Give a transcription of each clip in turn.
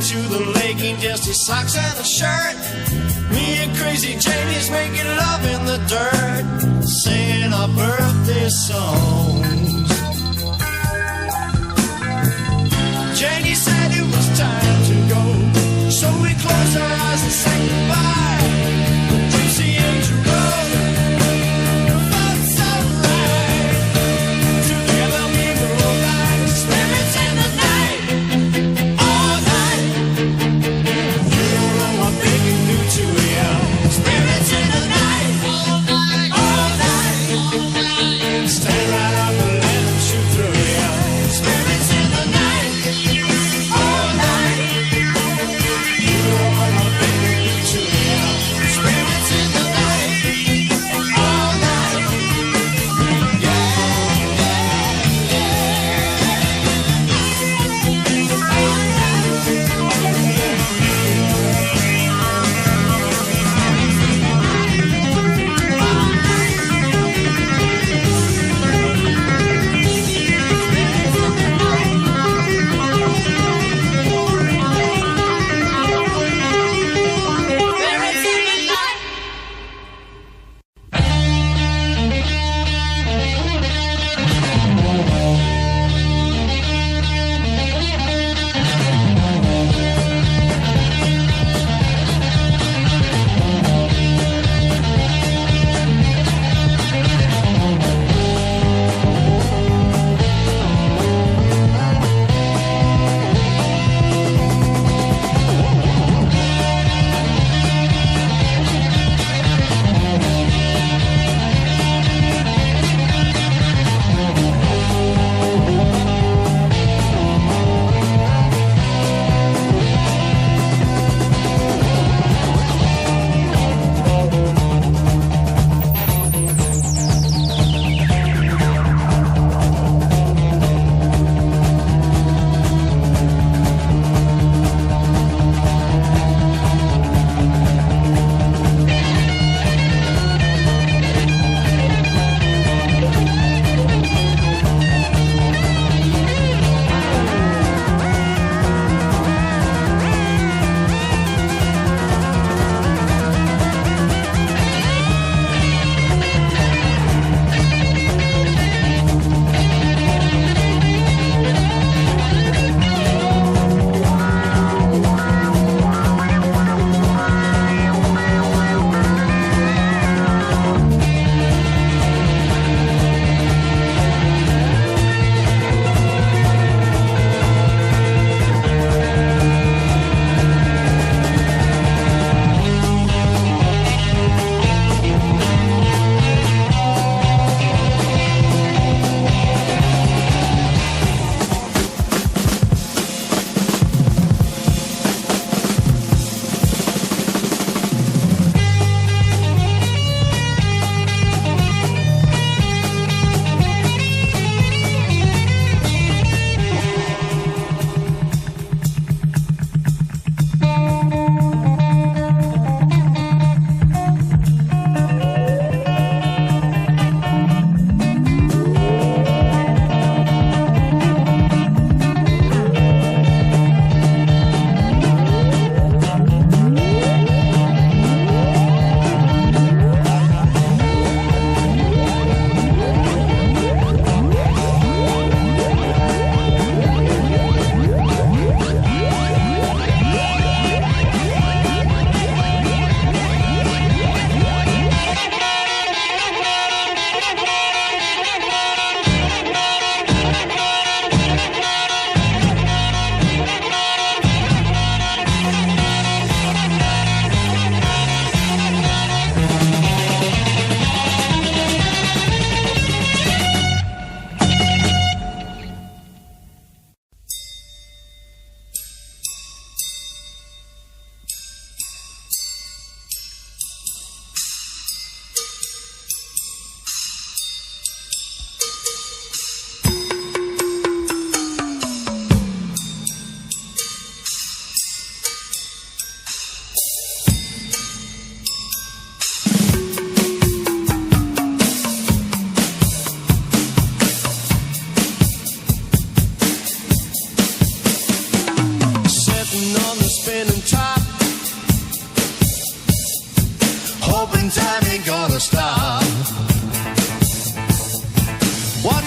into the lake in just his socks and a shirt. Me and crazy Janie's making love in the dirt, singing our birthday songs. Janie said it was time to go, so we closed our eyes and sang goodbye. Gypsy Angel Road, felt so right. Together we were like spirits in the night, all night. You don't know what they can do to you. Spirits in the night, all night, all night, all night. Stand right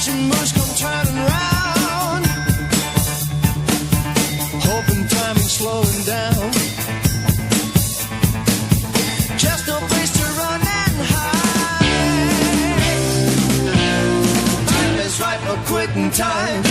watching moves come turning round, hoping timing's slowing down. Just no place to run and hide. Time is ripe for quitting time.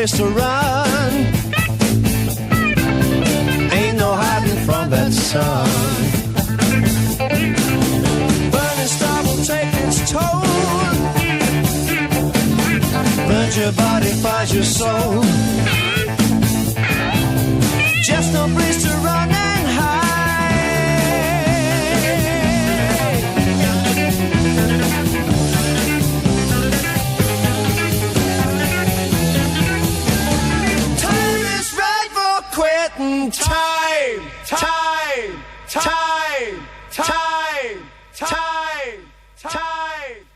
place to run. Ain't no hiding from that sun. Burning star will take its toll. Burns your body, finds your soul. Just no breeze to run and hide. Time is right for quitting. Time, time, time, time, time, time.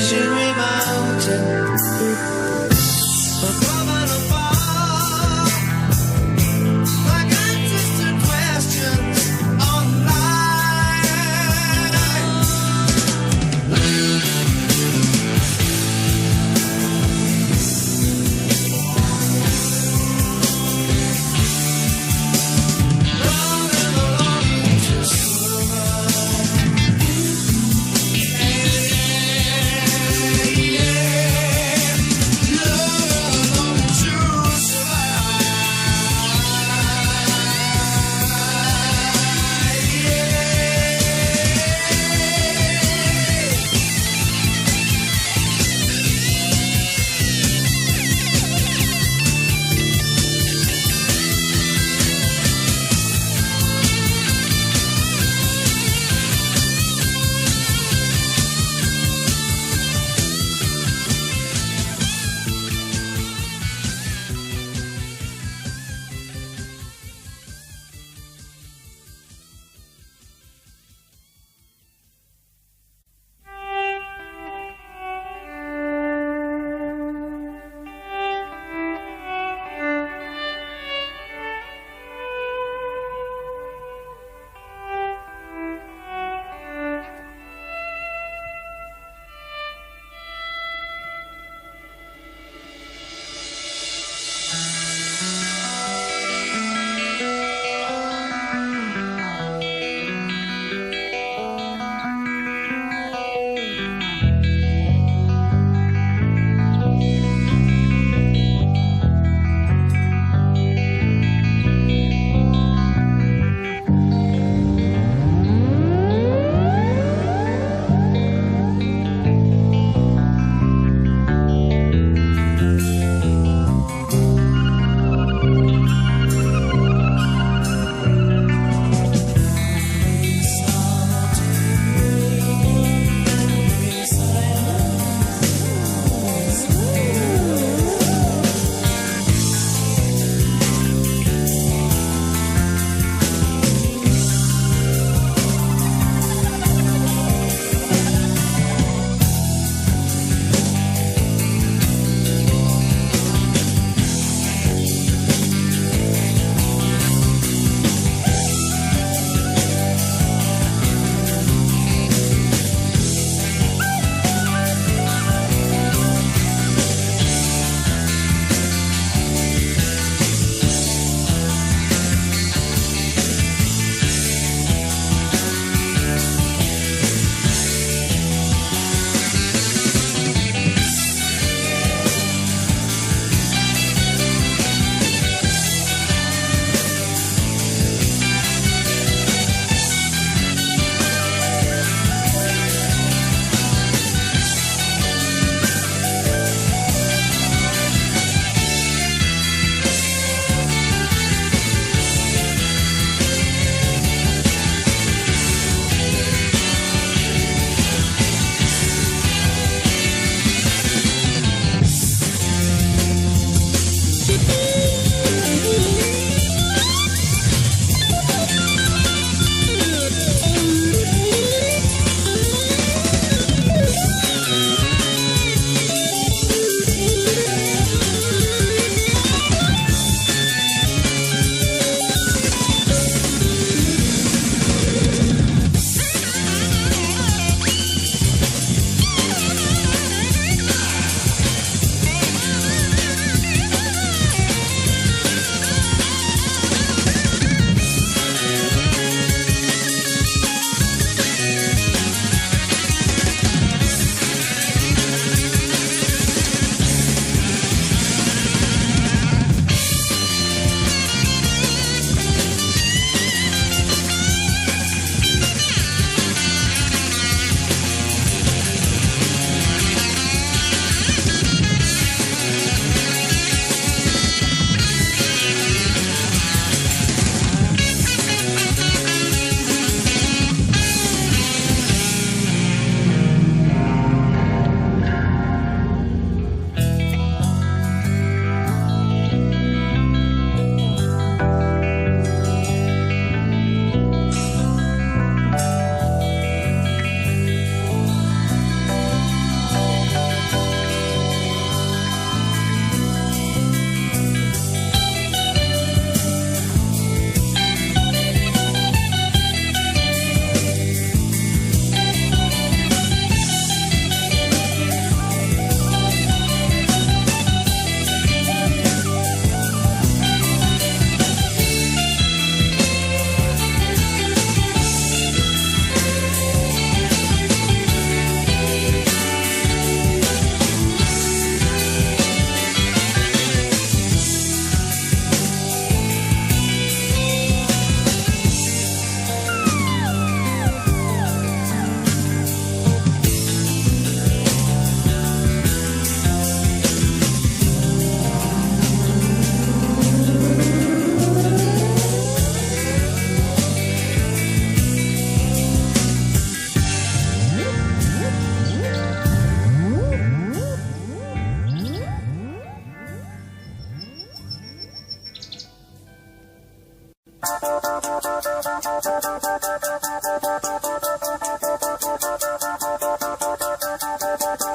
stationary mountain. Above and above, like answers to questions online. Rolling along into summer.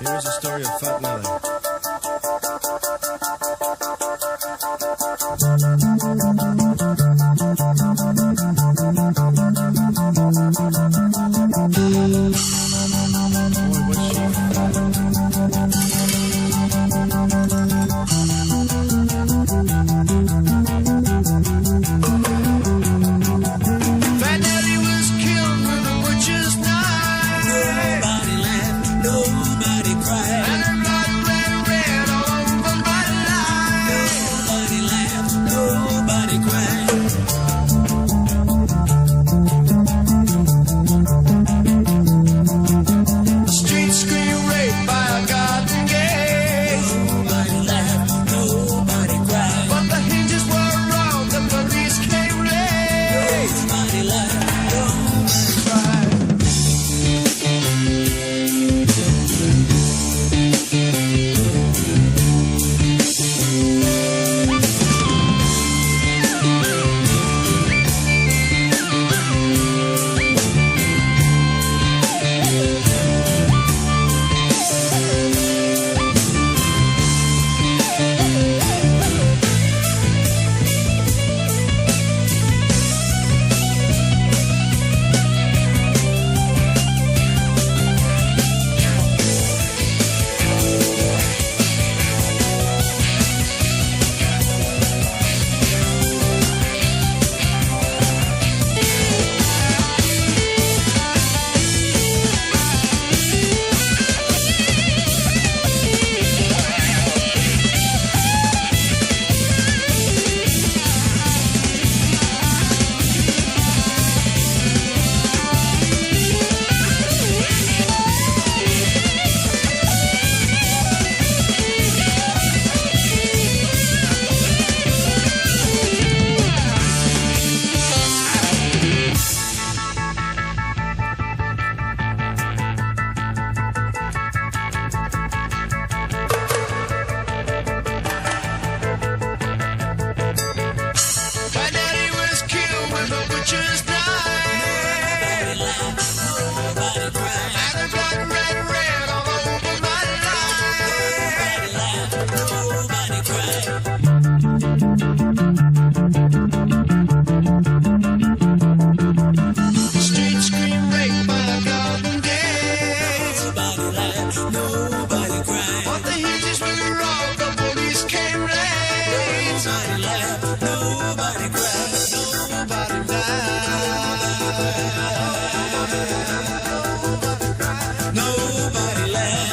Here's the story of Fat Nelly. Boy, was she fat. Fat Nelly was killed with a butcher's knife. Nobody laughed, nobody cried. And her blood ran red all over my life. Nobody laughed, nobody cried. Street screen raped by a garden gate. Nobody laughed, nobody cried. But the hinges were wrong, the police came late. Nobody laughed, nobody Cried. Fat Nelly was killed with a butcher's knife. nobody cried. And her blood ran red all over my life. Nobody cried. Street screen raped by a garden gate. Nobody laughed, nobody cried. But the hinges were wrong, the police came late. Nobody laughed, nobody cried. Nobody died. Nobody laughed.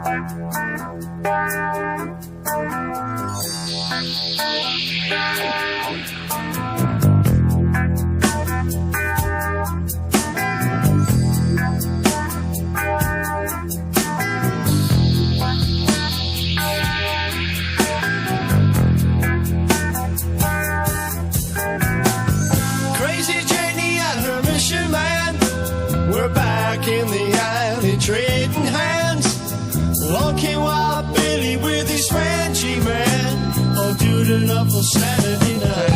Crazy Janie and her mission man were back in the alley trading hands. Along came Wild Billy with his friend G-Man, all doodling up on Saturday night.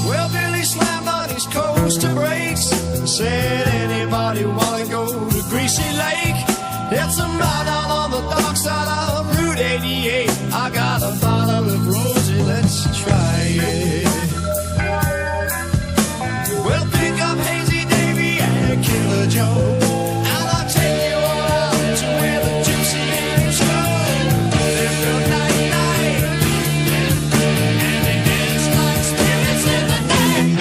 Well, Billy slammed on his coaster brakes and said, anybody wanna go to Greasy Lake? It's a mile down on the dark side of Route 88. I got a bottle of rosé, let's try it. We'll pick up Hazy Davy and Killer Joe, and I'll take you all out to where the gypsy angels go. They feel night, and they dance like spirits in the night,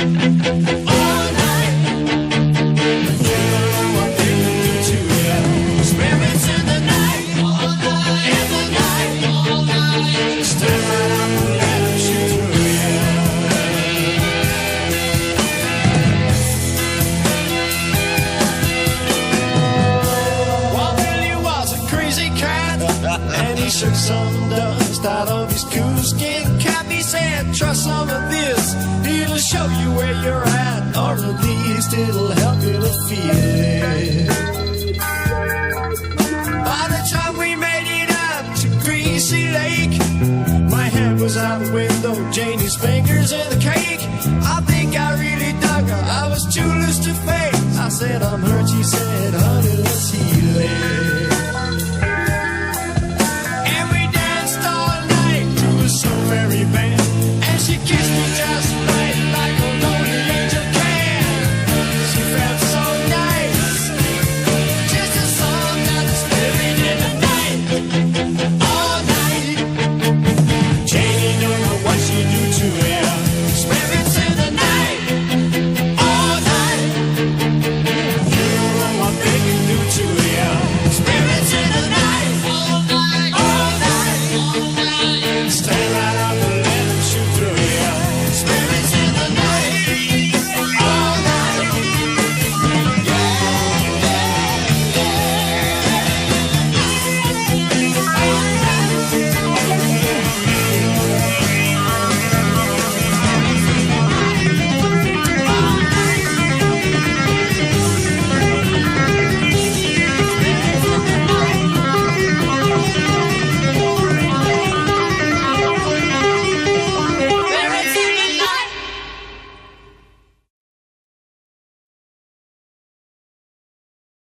all night. You don't know what they can do to you. Spirits in the night, all night, in the night, all night. Stand right up and let them shoot through you. Well, Billy was a crazy cat, and he shook some dust out of his coonskin cap. He said, trust some of this, it'll show you where you're at, or at least it'll help you to feel it. By the time we made it out to Greasy Lake, my head was out the window, Janie's fingers in the cake. I think I really dug her, I was too loose to fake. I said, I'm hurt, she said, honey,